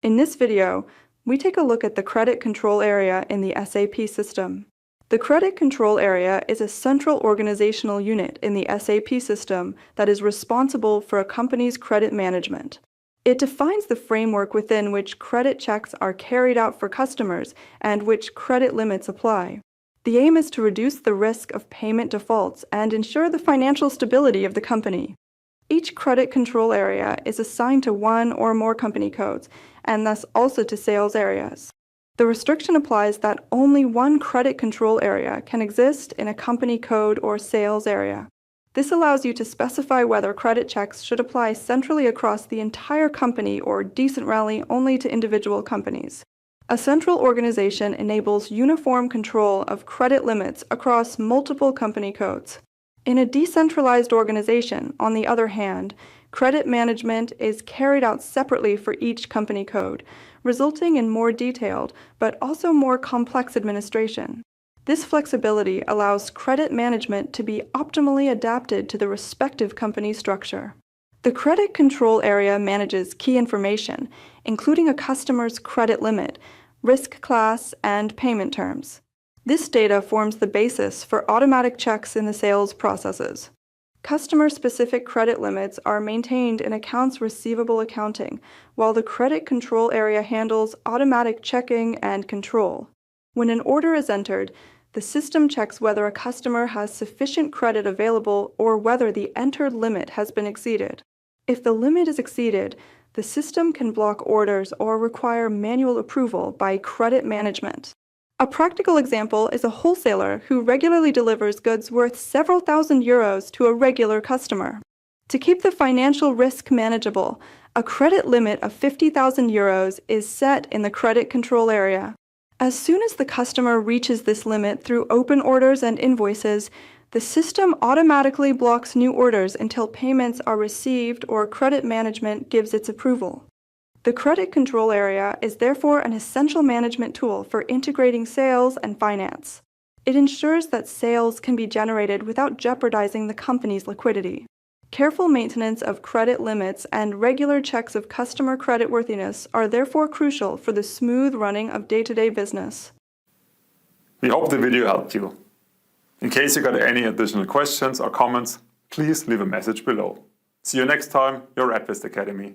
In this video, we take a look at the credit control area in the SAP system. The credit control area is a central organizational unit in the SAP system that is responsible for a company's credit management. It defines the framework within which credit checks are carried out for customers and which credit limits apply. The aim is to reduce the risk of payment defaults and ensure the financial stability of the company. Each credit control area is assigned to one or more company codes, and thus also to sales areas. The restriction applies that only one credit control area can exist in a company code or sales area. This allows you to specify whether credit checks should apply centrally across the entire company or decent rally only to individual companies. A central organization enables uniform control of credit limits across multiple company codes. In a decentralized organization, on the other hand, credit management is carried out separately for each company code, resulting in more detailed but also more complex administration. This flexibility allows credit management to be optimally adapted to the respective company structure. The credit control area manages key information, including a customer's credit limit, risk class, and payment terms. This data forms the basis for automatic checks in the sales processes. Customer-specific credit limits are maintained in accounts receivable accounting, while the credit control area handles automatic checking and control. When an order is entered, the system checks whether a customer has sufficient credit available or whether the entered limit has been exceeded. If the limit is exceeded, the system can block orders or require manual approval by credit management. A practical example is a wholesaler who regularly delivers goods worth several thousand euros to a regular customer. To keep the financial risk manageable, a credit limit of 50,000 euros is set in the credit control area. As soon as the customer reaches this limit through open orders and invoices, the system automatically blocks new orders until payments are received or credit management gives its approval. The credit control area is therefore an essential management tool for integrating sales and finance. It ensures that sales can be generated without jeopardizing the company's liquidity. Careful maintenance of credit limits and regular checks of customer creditworthiness are therefore crucial for the smooth running of day-to-day business. We hope the video helped you. In case you got any additional questions or comments, please leave a message below. See you next time, your advist-Academy.